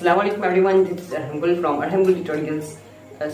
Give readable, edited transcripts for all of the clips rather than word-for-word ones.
अस्सलाम वालेकुम everyone, this is गुल from Arham tutorials.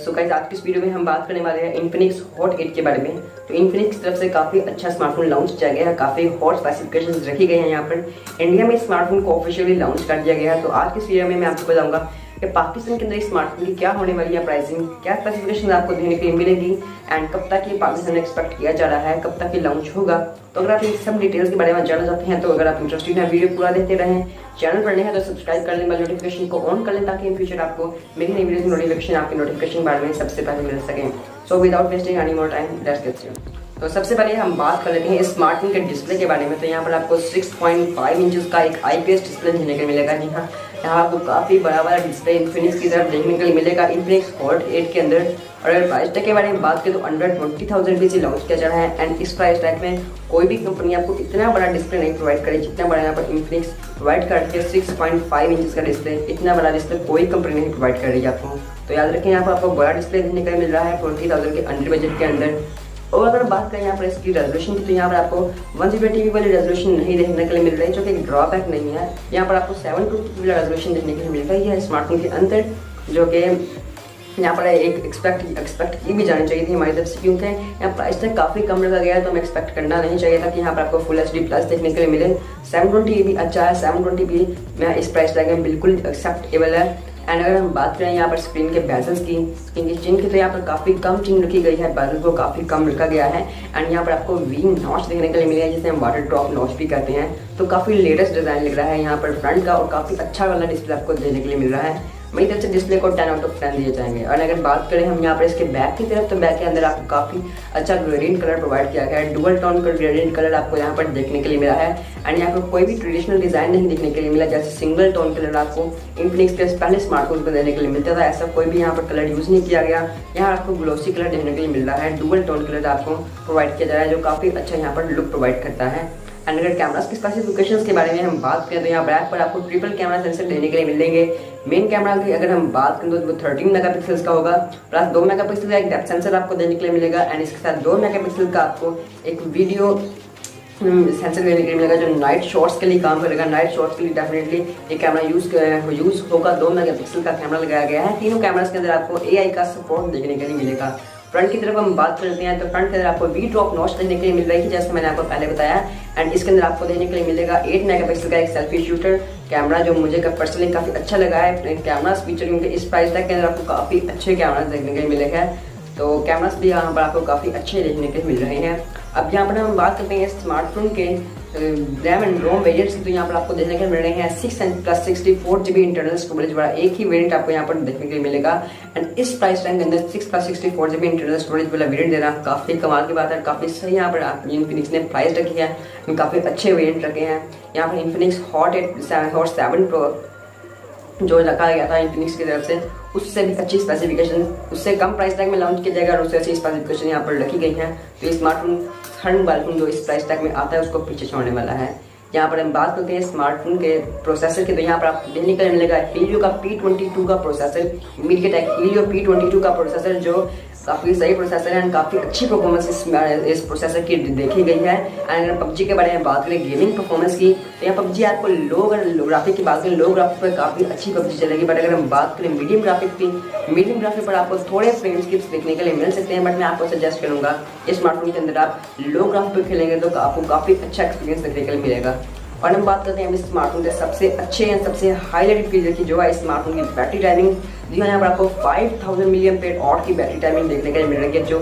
So guys, आज की इस वीडियो में हम बात करने वाले हैं Infinix Hot 8 के बारे में। तो Infinix की तरफ से काफ़ी अच्छा स्मार्टफोन लॉन्च किया गया है, काफ़ी हॉट स्पेसिफिकेशंस रखी गई हैं। यहाँ पर इंडिया में स्मार्टफोन को ऑफिशियली लॉन्च कर दिया गया है। तो आज की इस वीडियो में मैं आपको बताऊंगा कि पाकिस्तान के अंदर स्मार्टफोन की क्या होने वाली है प्राइसिंग, क्या स्पेसिफिकेशन आपको देने के लिए मिलेगी एंड कब तक ये पाकिस्तान में एक्सपेक्ट किया जा रहा है, कब तक ये लॉन्च होगा। तो अगर आप इन सब डिटेल्स के बारे में जानना चाहते हैं, तो अगर आप इंटरेस्टेड हैं वीडियो पूरा देखते रहें। चैनल पर नए हैं तो सब्सक्राइब कर लें, बेल नोटिफिकेशन को ऑन कर लें ताकि इन फ्यूचर आपको मेरी नई वीडियो की नोटिफिकेशन आपके नोटिफिकेशन बार में सबसे पहले मिल सकें। So without wasting any more time, let's get started. तो सबसे पहले हम बात कर लेते हैं इस स्मार्टफोन के डिस्प्ले के बारे में। तो यहाँ पर आपको 6.5 इंचेस का एक IPS डिस्प्ले देखने को मिलेगा। जी हाँ, यहाँ आपको काफ़ी बड़ा वाला डिस्प्ले इन्फिनिक्स की तरफ देखने को मिलेगा Infinix Hot 8 के अंदर। और अगर प्राइस टैग के बारे में बात करें तो अंडर 20,000 रुपये से लॉन्च किया जा रहा है। एंड इस प्राइस टैग में कोई भी कंपनी आपको इतना बड़ा डिस्प्ले नहीं प्रोवाइड करे जितना बड़ा यहाँ पर Infinix प्रोवाइड करती है। 6.5 इंचेस का डिस्प्ले, इतना बड़ा डिस्प्ले कोई कंपनी नहीं प्रोवाइड कर रही है आपको। तो याद रखें, यहाँ पर आपको बड़ा डिस्प्ले देखने को मिल रहा है 20,000 के अंडर बजट के अंदर। और अगर बात करें यहाँ पर इसकी रेजोल्यूशन की, तो यहाँ पर आपको 1080p वाली रेजोल्यूशन नहीं देखने के लिए मिल रही है, जो कि एक ड्रॉबैक नहीं है। यहाँ पर आपको 720p वाला रेजोल्यूशन देखने के लिए मिल रही है स्मार्टफोन के अंदर, जो कि यहाँ पर एक एक्सपेक्ट की भी जानी चाहिए थी हमारी तरफ से, क्योंकि यहाँ प्राइस तक काफ़ी कम रखा गया है। तो हमें एक्सपेक्ट करना नहीं चाहिए था कि यहाँ पर आपको फुल HD+ देखने के लिए मिले। 720 भी अच्छा है, 720p में इस प्राइस टैग में बिल्कुल एक्सेप्टेबल है। एंड अगर हम बात करें यहाँ पर स्क्रीन के बेजल्स की, स्क्रीन की चिन की, तो यहाँ पर काफ़ी कम चिन रखी गई है, बेजल को काफ़ी कम रखा गया है। एंड यहाँ पर आपको वी नॉच देखने के लिए मिलेगा, जिसे हम वाटर ड्रॉप नॉच भी कहते हैं। तो काफ़ी लेटेस्ट डिज़ाइन लग रहा है यहाँ पर फ्रंट का, और काफ़ी अच्छा वाला डिस्प्ले आपको देने के लिए मिल रहा है। मेरी तरफ से डिस्प्ले को 10 आउट ऑफ 10 दिए जाएंगे। और अगर बात करें हम यहाँ पर इसके बैक की तरफ, तो बैक के अंदर आपको काफ़ी अच्छा ग्रेडियंट कलर प्रोवाइड किया गया है। डुअल टोन का ग्रेडियंट कलर आपको यहाँ पर देखने के लिए मिला है। एंड यहाँ पर कोई भी ट्रेडिशनल डिज़ाइन नहीं देखने के लिए मिला, जैसे सिंगल टोन कलर आपको Infinix के पहले स्मार्टफोन पर देने के लिए मिलता था, ऐसा कोई भी यहाँ पर कलर यूज़ नहीं किया गया। यहाँ आपको ग्लोसी कलर देखने के लिए मिल रहा है, डुअल टोन कलर आपको प्रोवाइड किया जा रहा है, जो काफ़ी अच्छा यहाँ पर लुक प्रोवाइड करता है। एंड अगर कैमरास की स्पेसिफिकेशंस के बारे में हम बात करें, तो यहाँ बैक पर आपको ट्रिपल कैमरा सेंसर देने के लिए मिलेंगे। मेन कैमरा की अगर हम बात करें तो वो 13 मेगापिक्सल्स का होगा, प्लस 2 मेगापिक्सल का एक डेप्थ सेंसर आपको देने के लिए मिलेगा। एंड इसके साथ 2 मेगापिक्सल का आपको एक वीडियो सेंसर देने के लिए मिलेगा, जो नाइट शॉट्स के लिए काम करेगा। नाइट शॉट्स के लिए डेफिनेटली ये कैमरा यूज़ होगा। 2 मेगापिक्सल का कैमरा लगाया गया है। तीनों कैमरास के अंदर आपको AI का सपोर्ट देखने के लिए मिलेगा। फ्रंट की तरफ हम बात करते हैं, तो फ्रंट के अंदर आपको वी ड्रॉप नॉच देखने के लिए मिल रही है, जैसे मैंने आपको पहले बताया। एंड इसके अंदर आपको देखने के लिए मिलेगा 8 मेगापिक्सल का एक सेल्फी शूटर कैमरा, जो मुझे पर्सनली काफ़ी अच्छा लगा है कैमरास फीचर, क्योंकि इस प्राइस टैग के अंदर आपको काफ़ी अच्छे कैमरास देखने के लिए मिलेगा। तो कैमरास भी यहाँ पर आपको काफ़ी अच्छे देखने के मिल रहे हैं। अब यहाँ पर हम बात करते हैं स्मार्टफोन के रैम एंड रोम वेरिएंट्स की, तो यहाँ पर आपको देखने के मिल रहे हैं 6 and plus 64 GB internal storage वाला एक ही वेरिएंट आपको यहाँ पर देखने के लिए मिलेगा। एंड इस प्राइस रैंक के अंदर 6 प्लस 64 GB इंटरनल स्टोरेज वाला वेरिएंट देना काफ़ी कमाल की बात है। काफ़ी सही यहाँ पर Infinix ने प्राइस रखी है, काफ़ी अच्छे वेरिएंट रखे हैं। यहाँ पर Infinix Hot 7 Pro जो रखा गया था Infinix की तरफ से, उससे भी अच्छी स्पेसिफिकेशन, उससे कम प्राइस टैग में लॉन्च किया जाएगा और उससे अच्छी स्पेसिफिकेशन यहाँ पर रखी गई है। तो ये स्मार्टफोन हर मोबाइल फोन जो इस प्राइस टैग में आता है उसको पीछे छोड़ने वाला है। यहाँ पर हम बात करते हैं स्मार्टफोन के प्रोसेसर की, तो यहाँ पर आपको देखने के लिए मिलेगा हीलियो का P22 का प्रोसेसर, MediaTek हीलियो P22 का प्रोसेसर, जो काफ़ी सही प्रोसेसर है एंड काफ़ी अच्छी परफॉर्मेंस इस प्रोसेसर की देखी गई है। एंड अगर PUBG के बारे में बात करें गेमिंग परफॉर्मेंस की, तो यहाँ PUBG आपको लो ग्राफिक की बात करें, लो ग्राफिक पर काफ़ी अच्छी PUBG चलेगी। बट अगर हम बात करें मीडियम ग्राफिक की, मीडियम ग्राफिक पर आपको थोड़े फ्रेम स्किप्स देखने के लिए मिल सकते हैं। बट मैं आपको सजेस्ट करूँगा इस स्मार्टफोन के अंदर आप लो ग्राफिक पर खेलेंगे तो आपको काफ़ी अच्छा एक्सपीरियंस देखने के लिए मिलेगा। और हम बात करते हैं इस स्मार्टफोन के सबसे अच्छे या सबसे हाईलाइटेड फीचर की, जो है स्मार्टफोन की बैटरी टाइमिंग। जी हाँ, यहाँ पर आपको 5000 mAh की बैटरी टाइमिंग देखने के लिए मिल रही है, जो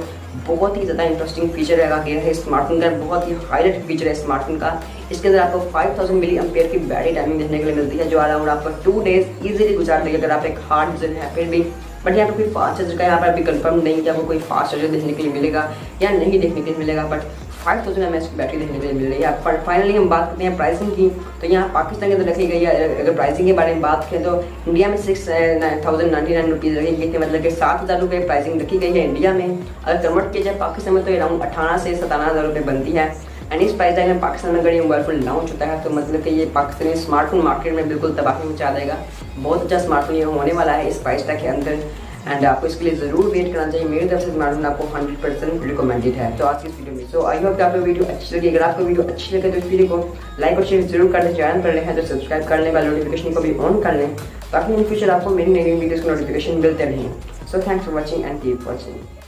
बहुत ही ज़्यादा इंटरेस्टिंग फीचर है स्मार्टफोन का, बहुत ही हाईलाइटेड फीचर है स्मार्टफोन का। इसके अंदर आपको 5000 mAh की बैटरी टाइमिंग देखने के लिए मिलती है, जो अराउंड आपको 2 डेज ईजिली गुजार देगी अगर आप एक हार्ड यूजर है फिर भी। बट यहाँ पर कोई फास्ट चार्जर का यहाँ पर अभी कंफर्म नहीं कि आपको कोई फास्ट चार्जर देखने के लिए मिलेगा या नहीं देखने के लिए मिलेगा। बट 5000 mAh की बैटरी देखने के लिए मिल रही है। पर फाइनली हम बात करते हैं प्राइसिंग की, तो यहाँ पाकिस्तान के अंदर रखी गई है। अगर प्राइसिंग के बारे में बात करें तो इंडिया में 6,099 रुपीज़ रखी गई थी, मतलब कि 7,000 रुपये प्राइसिंग रखी गई है इंडिया में। अगर कन्वर्ट किया जाए पाकिस्तान में तो अराउंड 18 से 17,000 रुपये बनती है। एंड इस प्राइस टैग में पाकिस्तान में अगर ये मोबाइल फोन लॉन्च होता है, तो मतलब कि ये पाकिस्तानी स्मार्टफोन मार्केट में बिल्कुल तबाही मचा देगा। बहुत अच्छा स्मार्टफोन ये होने वाला है इस प्राइस टैग के अंदर। एंड आपको इसके लिए ज़रूर वेट करना चाहिए। मेरी तरफ से स्मार्टफोन आपको 100% रिकमेंडेड है। तो आज की इस वीडियो में आई होप कि आपको वीडियो अच्छी लगी। अगर आपको वीडियो अच्छी लगे तो इस वीडियो को लाइक और शेयर जरूर कर दें। चैनल पर रहे हैं तो सब्सक्राइब कर लें, बेल नोटिफिकेशन को भी ऑन कर लें ताकि इन फ्यूचर आपको मेरी नई वीडियोज़ की नोटिफिकेशन मिलते रहें। So thanks for watching and keep watching.